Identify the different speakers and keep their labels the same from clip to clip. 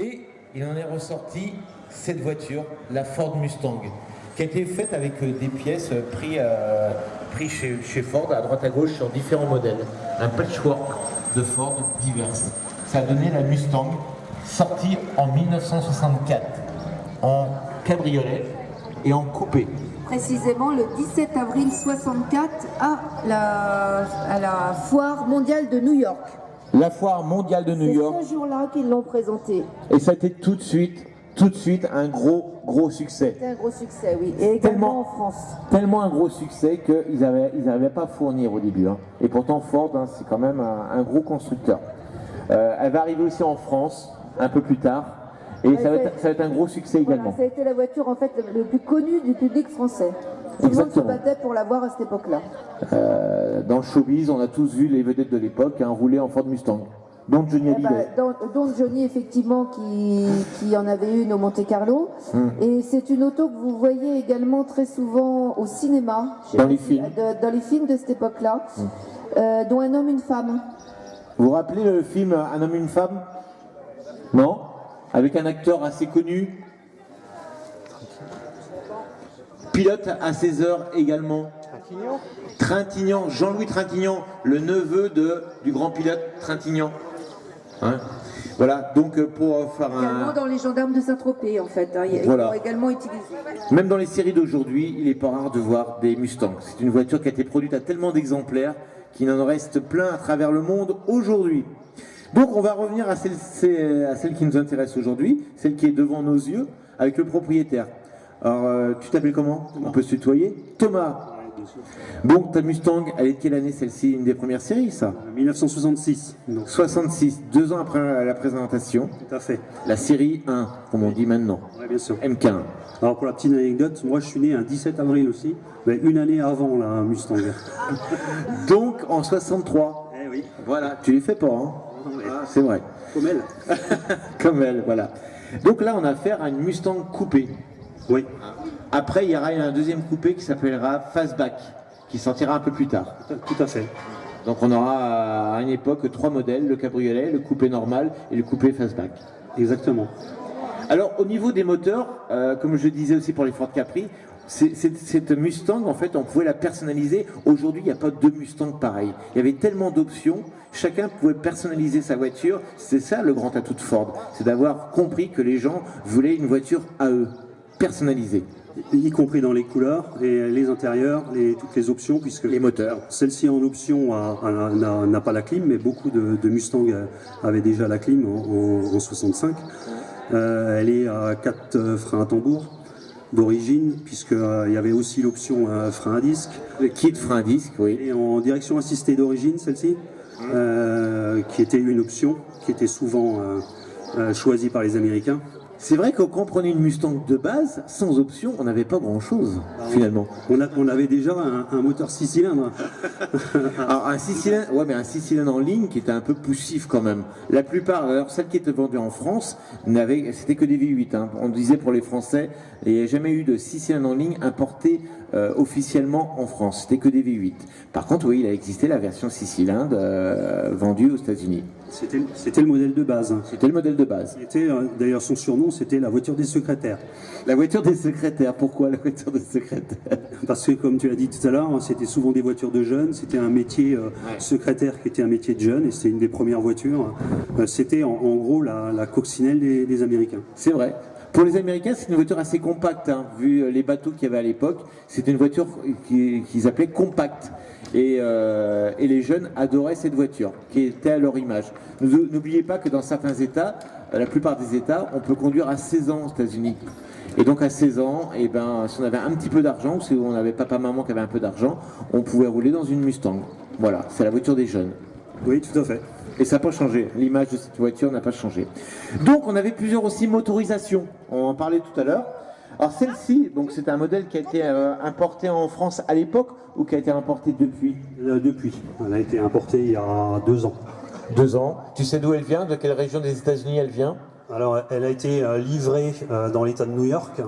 Speaker 1: Et il en est ressorti cette voiture, la Ford Mustang, qui a été faite avec des pièces pris chez Ford, à droite à gauche, sur différents modèles. Un patchwork de Ford diverses. Ça a donné la Mustang, sortie en 1964, en cabriolet et en coupé.
Speaker 2: Précisément le 17 avril 64 à la foire mondiale de New York.
Speaker 1: La foire mondiale de New York.
Speaker 2: C'est ce jour-là qu'ils l'ont présenté.
Speaker 1: Et ça a été tout de suite un gros succès.
Speaker 2: C'était un gros succès, oui. Et également en France.
Speaker 1: Tellement un gros succès qu'ils n'arrivaient pas à fournir au début. Hein. Et pourtant Ford, hein, c'est quand même un gros constructeur. Elle va arriver aussi en France un peu plus tard. Et ça va être un gros succès également.
Speaker 2: Ça a été la voiture en fait le plus connue du public français. Tout le monde se battait pour l'avoir à cette époque-là.
Speaker 1: Dans le showbiz, on a tous vu les vedettes de l'époque rouler en Ford Mustang. Dont Johnny Hallyday.
Speaker 2: Dont Johnny, effectivement, qui en avait une au Monte Carlo. Et c'est une auto que vous voyez également très souvent au cinéma.
Speaker 1: Dans les films.
Speaker 2: Dans les films de cette époque-là. Dont Un homme, une femme.
Speaker 1: Vous vous rappelez le film Un homme, une femme? Non? Avec un acteur assez connu. Pilote à 16 heures également. Trintignant, Jean-Louis Trintignant, le neveu du grand pilote Trintignant. Hein, voilà, donc pour faire
Speaker 2: également dans les gendarmes de Saint-Tropez, en fait. Hein, ils l'ont également utilisé.
Speaker 1: Même dans les séries d'aujourd'hui, il n'est pas rare de voir des Mustangs. C'est une voiture qui a été produite à tellement d'exemplaires qu'il en reste plein à travers le monde aujourd'hui. Donc on va revenir à celle qui nous intéresse aujourd'hui, celle qui est devant nos yeux, avec le propriétaire. Alors, tu t'appelles comment? On peut se tutoyer? Thomas. Bon, ta Mustang, elle est de quelle année celle-ci? Une des premières séries, ça?
Speaker 3: 1966. Donc.
Speaker 1: 66, 2 ans après la présentation.
Speaker 3: Tout à fait.
Speaker 1: La série 1, comme on dit maintenant.
Speaker 3: Oui, bien sûr.
Speaker 1: MK1.
Speaker 3: Alors pour la petite anecdote, moi je suis né un 17 avril aussi, mais une année avant la Mustang.
Speaker 1: Donc en 63.
Speaker 3: Eh oui.
Speaker 1: Voilà, tu les fais pas, hein?
Speaker 3: Ouais.
Speaker 1: Ah, c'est vrai.
Speaker 3: Comme elle.
Speaker 1: Comme elle, voilà. Donc là, on a affaire à une Mustang coupée.
Speaker 3: Oui.
Speaker 1: Après, il y aura un deuxième coupé qui s'appellera Fastback, qui sortira un peu plus tard.
Speaker 3: Tout à fait.
Speaker 1: Donc on aura à une époque 3 modèles, le cabriolet, le coupé normal et le coupé Fastback.
Speaker 3: Exactement.
Speaker 1: Alors au niveau des moteurs, comme je disais aussi pour les Ford Capri, cette Mustang, en fait, on pouvait la personnaliser. Aujourd'hui, il n'y a pas de Mustang pareil. Il y avait tellement d'options, chacun pouvait personnaliser sa voiture. C'est ça le grand atout de Ford, c'est d'avoir compris que les gens voulaient une voiture à eux, personnalisée.
Speaker 3: Y compris dans les couleurs, et les intérieurs, toutes les options, puisque
Speaker 1: les moteurs.
Speaker 3: Celle-ci en option n'a pas la clim, mais beaucoup de Mustang avaient déjà la clim en 65. Elle est à 4 freins à tambour d'origine, puisqu'il y avait aussi l'option frein à disque.
Speaker 1: Le kit frein à disque, oui.
Speaker 3: Et en direction assistée d'origine, celle-ci, qui était une option, qui était souvent choisie par les Américains.
Speaker 1: C'est vrai que quand on prenait une Mustang de base, sans option, on n'avait pas grand-chose, finalement.
Speaker 3: On avait déjà un moteur 6 cylindres.
Speaker 1: Alors un 6 cylindres, ouais, mais un 6 cylindres en ligne qui était un peu poussif quand même. La plupart, alors celles qui étaient vendues en France, c'était que des V8. Hein. On disait pour les Français, il n'y a jamais eu de 6 cylindres en ligne importés officiellement en France. C'était que des V8. Par contre, oui, il a existé la version 6 cylindres vendue aux États-Unis.
Speaker 3: C'était le modèle de base.
Speaker 1: C'était le modèle de base.
Speaker 3: D'ailleurs, son surnom, c'était la voiture des secrétaires.
Speaker 1: La voiture des secrétaires. Pourquoi la voiture des secrétaires?
Speaker 3: Parce que, comme tu l'as dit tout à l'heure, c'était souvent des voitures de jeunes. C'était un métier secrétaire qui était un métier de jeune, et c'était une des premières voitures. C'était en gros la coccinelle des Américains.
Speaker 1: C'est vrai. Pour les Américains, c'est une voiture assez compacte, hein, vu les bateaux qu'il y avait à l'époque. C'était une voiture qu'ils appelaient compacte. Et les jeunes adoraient cette voiture, qui était à leur image. N'oubliez pas que dans certains États, la plupart des États, on peut conduire à 16 ans aux États-Unis. Et donc à 16 ans, eh ben, si on avait un petit peu d'argent, ou si on avait papa-maman qui avait un peu d'argent, on pouvait rouler dans une Mustang. Voilà, c'est la voiture des jeunes.
Speaker 3: Oui, tout à fait.
Speaker 1: Et ça n'a pas changé, l'image de cette voiture n'a pas changé. Donc on avait plusieurs aussi motorisations, on en parlait tout à l'heure. Alors celle-ci, donc c'est un modèle qui a été importé en France à l'époque ou qui a été importé depuis?
Speaker 3: Depuis. Elle a été importée il y a 2 ans.
Speaker 1: 2 ans. Tu sais d'où elle vient? De quelle région des États-Unis elle vient?
Speaker 3: Alors elle a été livrée dans l'état de New York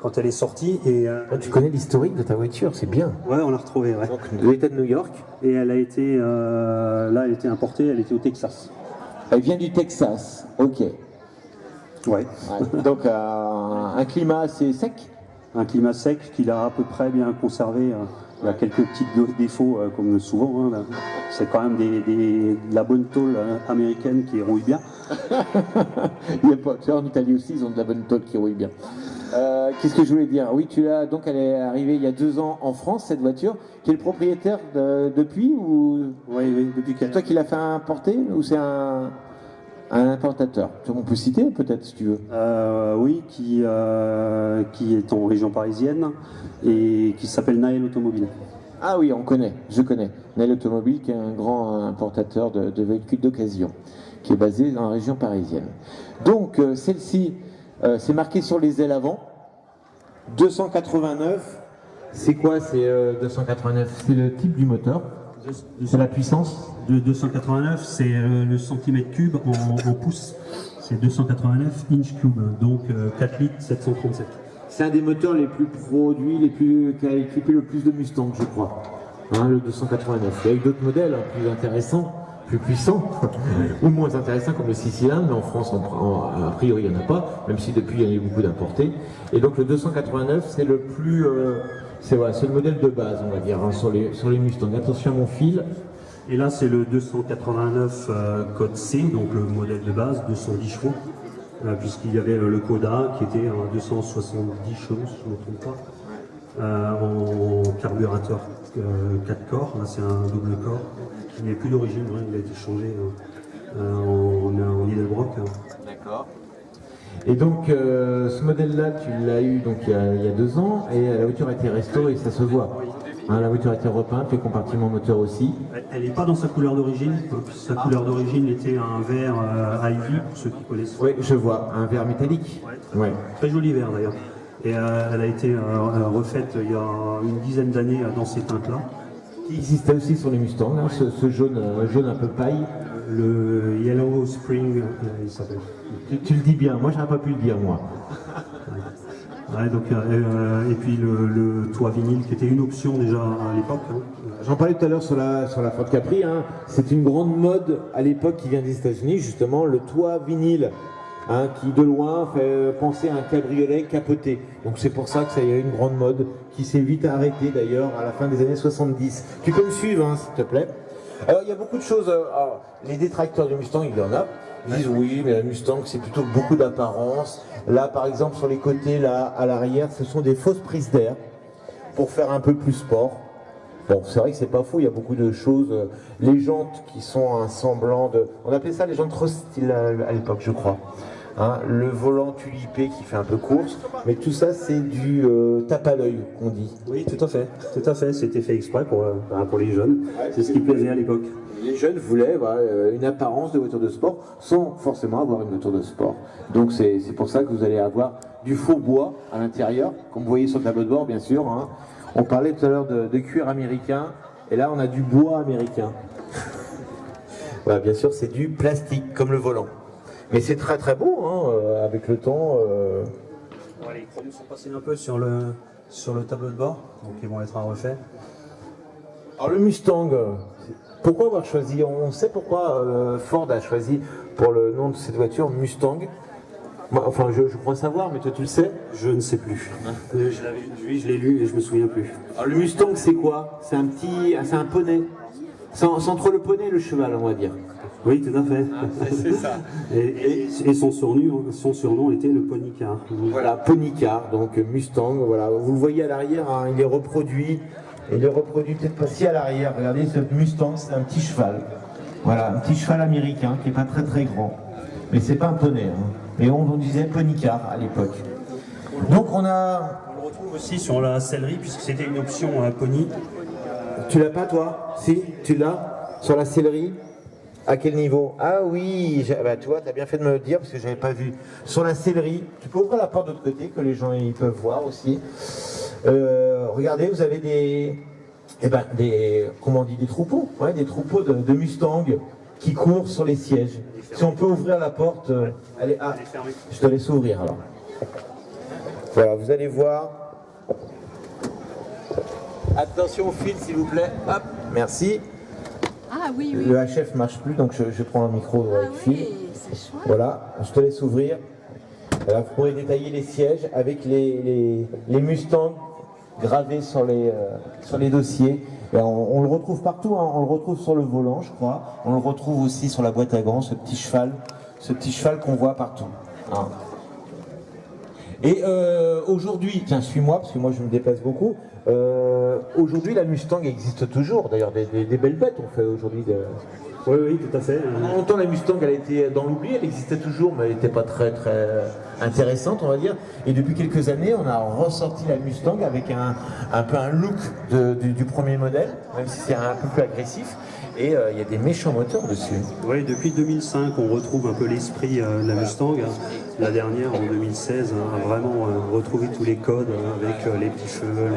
Speaker 3: quand elle est sortie. Et,
Speaker 1: tu connais l'historique de ta voiture, c'est bien.
Speaker 3: Ouais, on l'a retrouvée. Ouais.
Speaker 1: Donc de l'état de New York.
Speaker 3: Et elle a été, là elle était importée, elle était au Texas.
Speaker 1: Elle vient du Texas, ok.
Speaker 3: Ouais.
Speaker 1: Ouais. Donc un climat assez sec.
Speaker 3: Un climat sec qu'il a à peu près bien conservé. Il y a quelques petits défauts, comme souvent. Hein, c'est quand même de la bonne tôle américaine qui rouille bien.
Speaker 1: Il y a pas, tu vois, en Italie aussi, ils ont de la bonne tôle qui rouille bien. Qu'est-ce que je voulais dire? Oui, donc elle est arrivée il y a 2 ans en France, cette voiture. Qui est le propriétaire depuis ou...
Speaker 3: Oui, depuis
Speaker 1: C'est toi qui l'as fait importer ou c'est un importateur? On peut citer peut-être si tu veux.
Speaker 3: Oui, qui est en région parisienne et qui s'appelle Naël Automobile.
Speaker 1: Ah oui, je connais. Naël Automobile qui est un grand importateur de véhicules d'occasion, qui est basé dans la région parisienne. Donc celle-ci, c'est marqué sur les ailes avant. 289, c'est quoi? C'est 289, c'est le type du moteur. C'est la puissance
Speaker 3: de 289, c'est le centimètre cube en pouces. C'est 289 inch cube, donc 4 litres 737.
Speaker 1: C'est un des moteurs les plus produits, qui a équipé le plus de Mustang, je crois. Hein, le 289. Il y a eu d'autres modèles plus intéressants, plus puissants, ou moins intéressants comme le 6 cylindres, mais en France, a priori, il n'y en a pas, même si depuis, il y en a eu beaucoup d'importés. Et donc le 289, c'est le plus... c'est le modèle de base, on va dire, hein, sur les Mustangs. Attention à mon fil.
Speaker 3: Et là, c'est le 289 code C, donc le modèle de base, 210 chevaux, puisqu'il y avait le Coda qui était à 270 chevaux, si je ne me trompe pas, en carburateur 4 corps. Là, c'est un double corps qui n'est plus d'origine, hein, il a été changé en Edelbrock.
Speaker 1: D'accord. Et donc, ce modèle-là, tu l'as eu donc, il y a 2 ans, et la voiture a été restaurée, ça se voit. Hein, la voiture a été repeinte, les compartiments moteur aussi.
Speaker 3: Elle n'est pas dans sa couleur d'origine. Sa couleur d'origine était un vert Ivy, pour ceux qui connaissent.
Speaker 1: Oui, je vois, un vert métallique.
Speaker 3: Ouais, très joli vert d'ailleurs. Et elle a été refaite il y a une dizaine d'années dans ces teintes-là.
Speaker 1: Qui existait aussi sur les Mustangs, hein, ce jaune un peu paille.
Speaker 3: Le Yellow Spring, il s'appelle.
Speaker 1: Tu le dis bien, moi j'aurais pas pu le dire moi.
Speaker 3: Ouais, donc, et puis le toit vinyle qui était une option déjà à l'époque. Hein.
Speaker 1: J'en parlais tout à l'heure sur la Ford Capri, hein. C'est une grande mode à l'époque qui vient des États-Unis, justement, le toit vinyle, hein, qui de loin fait penser à un cabriolet capoté. Donc c'est pour ça que ça y a une grande mode qui s'est vite arrêtée d'ailleurs à la fin des années 70. Tu peux me suivre, hein, s'il te plaît. Alors il y a beaucoup de choses, les détracteurs du Mustang, il y en a. Ils disent oui, mais la Mustang c'est plutôt beaucoup d'apparence. Là par exemple sur les côtés, là à l'arrière, ce sont des fausses prises d'air pour faire un peu plus sport. Bon, c'est vrai que c'est pas faux, il y a beaucoup de choses. Les jantes qui sont un semblant de... On appelait ça les jantes cross-style à l'époque, je crois. Hein, le volant tulipé qui fait un peu course, mais tout ça c'est du tape à l'œil qu'on dit.
Speaker 3: Oui, tout à fait, c'était fait exprès pour les jeunes, c'est ce qui plaisait à l'époque.
Speaker 1: Les jeunes voulaient une apparence de voiture de sport sans forcément avoir une voiture de sport. Donc c'est pour ça que vous allez avoir du faux bois à l'intérieur, comme vous voyez sur le tableau de bord bien sûr. Hein. On parlait tout à l'heure de cuir américain, et là on a du bois américain. Voilà, bien sûr c'est du plastique, comme le volant. Mais c'est très très beau, hein, avec le temps.
Speaker 3: Ouais, les chromes sont passés un peu sur le tableau de bord, donc ils vont être à refaire.
Speaker 1: Alors le Mustang, pourquoi avoir choisi? On sait pourquoi Ford a choisi pour le nom de cette voiture Mustang. Moi, enfin, je crois savoir, mais toi tu le sais?
Speaker 3: Je ne sais plus. Je l'ai lu et je me souviens plus.
Speaker 1: Alors le Mustang c'est quoi? C'est un poney. C'est entre le poney et le cheval, on va dire.
Speaker 3: Oui, tout à fait.
Speaker 1: C'est ça.
Speaker 3: Et son surnom était le Pony Car.
Speaker 1: Voilà, Pony Car, donc Mustang, voilà. Vous le voyez à l'arrière, hein, il est reproduit. Il est reproduit peut-être pas si à l'arrière. Regardez, ce Mustang, c'est un petit cheval. Voilà, un petit cheval américain qui n'est pas très très grand. Mais c'est pas un poney. Hein. Mais on disait Pony Car à l'époque. Donc on le
Speaker 3: retrouve aussi sur la sellerie, puisque c'était une option à Pony.
Speaker 1: Tu l'as pas toi? Si, tu l'as sur la sellerie. À quel niveau? Ah oui, bah, tu vois, tu as bien fait de me le dire parce que je n'avais pas vu. Sur la sellerie, tu peux ouvrir la porte de l'autre côté que les gens ils peuvent voir aussi. Regardez, vous avez des troupeaux, ouais, des troupeaux de Mustang qui courent sur les sièges. Si on peut ouvrir la porte, allez, je te laisse ouvrir alors. Voilà, vous allez voir. Attention au fil s'il vous plaît. Hop, merci.
Speaker 2: Ah oui, oui.
Speaker 1: Le HF marche plus, donc je prends un micro avec fil.
Speaker 2: C'est chouette.
Speaker 1: Voilà, je te laisse ouvrir. Alors, vous pourrez détailler les sièges avec les Mustangs gravés sur les dossiers. Et on le retrouve partout, hein. On le retrouve sur le volant, je crois. On le retrouve aussi sur la boîte à gants, ce petit cheval qu'on voit partout. Hein. Et aujourd'hui, tiens, suis-moi, parce que moi je me déplace beaucoup. Aujourd'hui, la Mustang existe toujours. D'ailleurs, des belles bêtes on fait aujourd'hui.
Speaker 3: Oui, tout à fait.
Speaker 1: Pendant longtemps, la Mustang, elle a été dans l'oubli, elle existait toujours, mais elle n'était pas très intéressante, on va dire. Et depuis quelques années, on a ressorti la Mustang avec un peu un look du premier modèle, même si c'est un peu plus agressif. Et il y a des méchants moteurs dessus.
Speaker 3: Oui, depuis 2005, on retrouve un peu l'esprit de la Mustang. La dernière, en 2016, a vraiment retrouvé tous les codes avec les petits cheveux,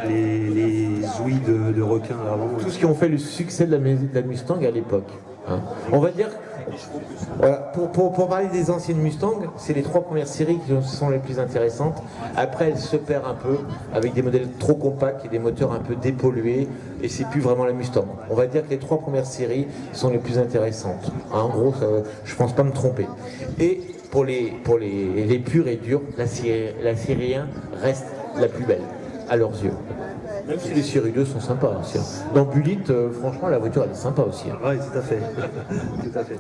Speaker 3: les ouïes de requin à l'avant.
Speaker 1: Tout ce qui ont fait le succès de la Mustang à l'époque. Hein. On va dire, voilà, pour parler des anciennes Mustang, c'est les 3 premières séries qui sont les plus intéressantes. Après, elles se perdent un peu avec des modèles trop compacts et des moteurs un peu dépollués, et c'est plus vraiment la Mustang. On va dire que les 3 premières séries sont les plus intéressantes. Hein, en gros, je pense pas me tromper. Et pour les purs et durs, la série 1 reste la plus belle à leurs yeux. Même si les séries 2 sont sympas aussi. Hein. Dans Bullitt, franchement, la voiture elle est sympa aussi. Hein.
Speaker 3: Oui, tout à fait. Tout à fait.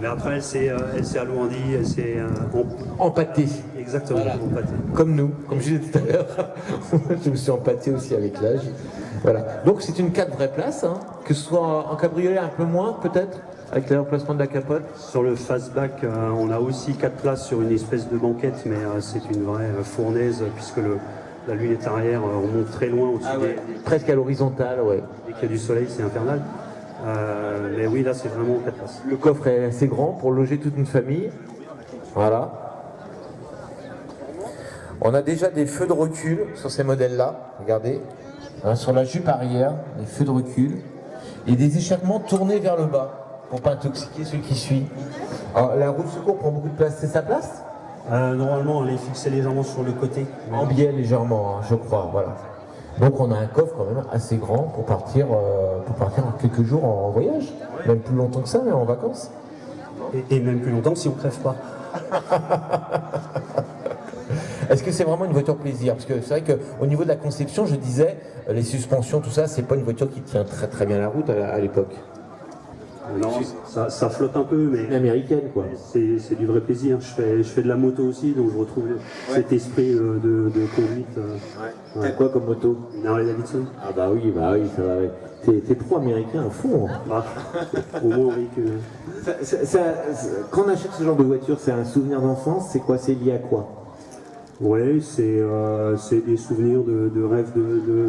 Speaker 3: Mais après, elle s'est alourdie, elle s'est
Speaker 1: empâtée.
Speaker 3: Exactement,
Speaker 1: voilà.
Speaker 3: empâtée.
Speaker 1: Comme nous, comme je disais tout à l'heure. Je me suis empâté aussi avec l'âge. Voilà. Donc c'est une 4 vraies places, hein. Que ce soit en cabriolet un peu moins peut-être, avec l'emplacement de la capote.
Speaker 3: Sur le fastback, on a aussi 4 places sur une espèce de banquette, mais c'est une vraie fournaise puisque la lunette arrière remonte très loin au-dessus
Speaker 1: presque à l'horizontale, ouais.
Speaker 3: Dès qu'il y a du soleil, c'est infernal. Mais oui, là, c'est vraiment 4 places.
Speaker 1: Le coffre est assez grand pour loger toute une famille. Voilà. On a déjà des feux de recul sur ces modèles-là. Regardez. Hein, sur la jupe arrière, des feux de recul. Et des échappements tournés vers le bas pour pas intoxiquer ceux qui suivent. Alors, la roue de secours prend beaucoup de place. C'est sa place ?
Speaker 3: Normalement, elle est fixée légèrement sur le côté.
Speaker 1: En biais légèrement, hein, je crois. Voilà. Donc on a un coffre quand même assez grand pour partir quelques jours en voyage. Même plus longtemps que ça, mais en vacances.
Speaker 3: Et même plus longtemps si on ne crève pas.
Speaker 1: Est-ce que c'est vraiment une voiture plaisir? Parce que c'est vrai qu'au niveau de la conception, je disais, les suspensions, tout ça, c'est pas une voiture qui tient très très bien la route à l'époque.
Speaker 3: Non, ça flotte un peu, mais
Speaker 1: une américaine quoi.
Speaker 3: C'est du vrai plaisir. Je fais de la moto aussi, donc je retrouve cet esprit de conduite.
Speaker 1: T'as quoi comme moto?
Speaker 3: Une Harley Davidson.
Speaker 1: Ah bah oui, ça va. T'es pro-américain à fond. Hein.
Speaker 3: Au moins oui que...
Speaker 1: Quand on achète ce genre de voiture, c'est un souvenir d'enfance, c'est quoi? C'est lié à quoi?
Speaker 3: Oui, c'est des souvenirs de rêves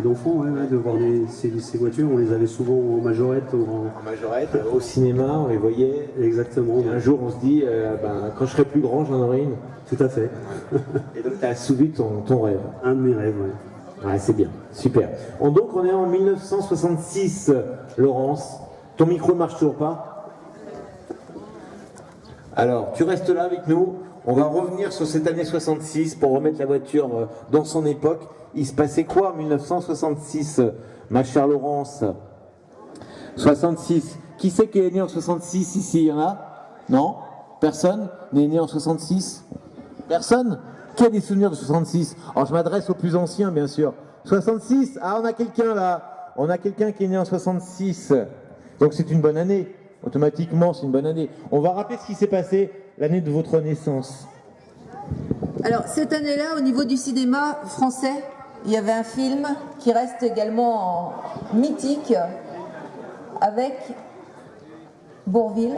Speaker 3: d'enfants, de voir ces voitures. On les avait souvent en majorette.
Speaker 1: En majorette, au cinéma, on les voyait.
Speaker 3: Exactement.
Speaker 1: Et un jour, on se dit, quand je serai plus grand, j'en aurai une.
Speaker 3: Tout à fait.
Speaker 1: Et donc, tu as assouvi ton rêve.
Speaker 3: Un de mes rêves, oui.
Speaker 1: Ouais, c'est bien, super. Donc, on est en 1966, Laurence. Ton micro ne marche toujours pas? Alors, tu restes là avec nous. On va revenir sur cette année 66 pour remettre la voiture dans son époque. Il se passait quoi en 1966, ma chère Laurence? 66. Qui c'est qui est né en 66 ici? Il y en a? Non? Personne n'est né en 66? Personne? Qui a des souvenirs de 66? Alors je m'adresse aux plus anciens bien sûr. 66? Ah, on a quelqu'un là. On a quelqu'un qui est né en 66. Donc c'est une bonne année. Automatiquement, c'est une bonne année. On va rappeler ce qui s'est passé l'année de votre naissance.
Speaker 2: Alors, cette année-là, au niveau du cinéma français, il y avait un film qui reste également mythique avec Bourvil.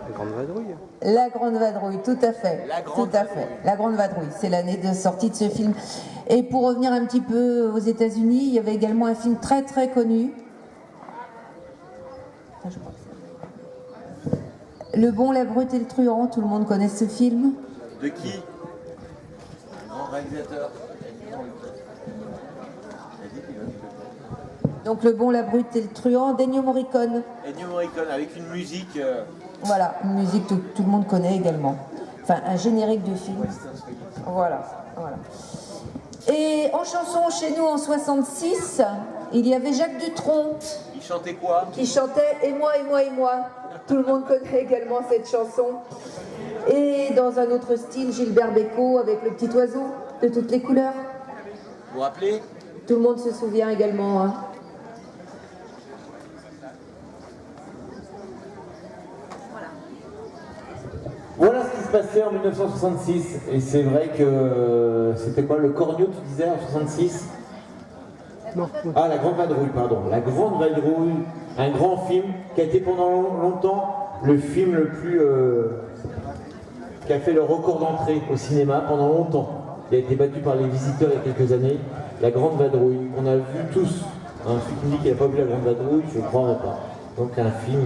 Speaker 4: La Grande Vadrouille.
Speaker 2: La Grande Vadrouille, tout à fait. La Grande Vadrouille, c'est l'année de sortie de ce film. Et pour revenir un petit peu aux États-Unis, il y avait également un film très très connu. Le Bon, la Brute et le Truand, tout le monde connaît ce film.
Speaker 1: De qui? Grand réalisateur.
Speaker 2: Donc Le Bon, la Brute et le Truand, d'Ennio Morricone.
Speaker 1: Ennio Morricone avec une musique...
Speaker 2: Voilà, une musique que tout le monde connaît également. Enfin, un générique de film. Voilà. Et en chanson chez nous en 66, il y avait Jacques Dutronc.
Speaker 1: Il chantait quoi?
Speaker 2: Qui chantait Et moi, et moi, et moi. Tout le monde connaît également cette chanson. Et dans un autre style, Gilbert Bécaud avec Le Petit Oiseau de toutes les couleurs.
Speaker 1: Vous vous rappelez?
Speaker 2: Tout le monde se souvient également. Hein.
Speaker 1: Voilà ce qui se passait en 1966. Et c'est vrai que c'était quoi le Cornio, tu disais, en 66?
Speaker 4: Non.
Speaker 1: Ah, La Grande Vadrouille, pardon. La Grande Vadrouille, un grand film qui a été pendant longtemps le film le plus... qui a fait le record d'entrée au cinéma pendant longtemps. Il a été battu par Les Visiteurs il y a quelques années. La Grande Vadrouille, qu'on a vu tous. Celui qui me dit qu'il n'a pas vu La Grande Vadrouille, je ne croirais pas. Donc un film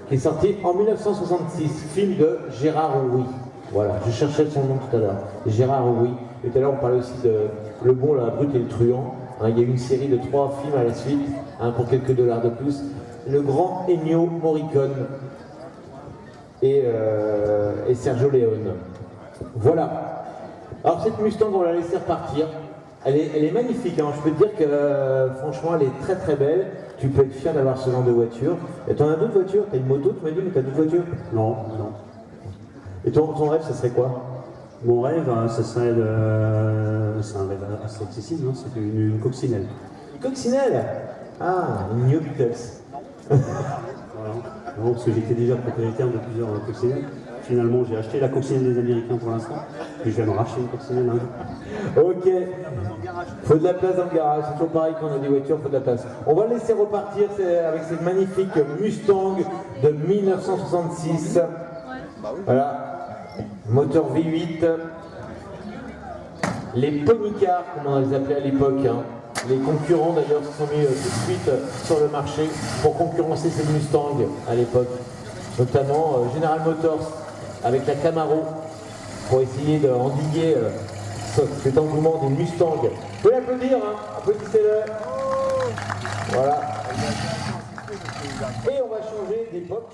Speaker 1: qui est sorti en 1966, film de Gérard Houry. Voilà, je cherchais son nom tout à l'heure. Gérard Houry. Et tout à l'heure on parlait aussi de Le Bon, la Brute et le Truand. Il y a eu une série de 3 films à la suite, pour quelques dollars de plus. Le grand Ennio Morricone et Sergio Leone. Voilà. Alors cette Mustang, on va la laisser repartir. Elle est magnifique, hein. Je peux te dire que franchement elle est très très belle. Tu peux être fier d'avoir ce genre de voiture. Et t'en as d'autres voitures? T'as une moto, tu m'as dit, mais t'as d'autres voitures?
Speaker 3: Non, non.
Speaker 1: Et ton rêve, ça serait quoi?
Speaker 3: Mon rêve, ça serait c'est un rêve assez accessible, hein, c'est une coccinelle.
Speaker 1: Une coccinelle? Ah, une New Beatles.
Speaker 3: Voilà. Non, parce que j'étais déjà propriétaire de plusieurs coccinelles. Finalement, j'ai acheté la coccinelle des Américains pour l'instant, et je vais me racheter une coccinelle un jour.
Speaker 1: Ok. Faut de la place dans le garage, c'est toujours pareil quand on a des voitures, faut de la place. On va laisser repartir avec cette magnifique Mustang de 1966. Voilà. Moteur V8. Les pony-cars, comme on les appelait à l'époque. Hein. Les concurrents d'ailleurs se sont mis tout de suite sur le marché pour concurrencer ces Mustangs à l'époque. Notamment General Motors avec la Camaro pour essayer de endiguer cet engouement des Mustangs. Vous pouvez l'applaudir, hein, applaudissez-le. Voilà. Et on va changer d'époque.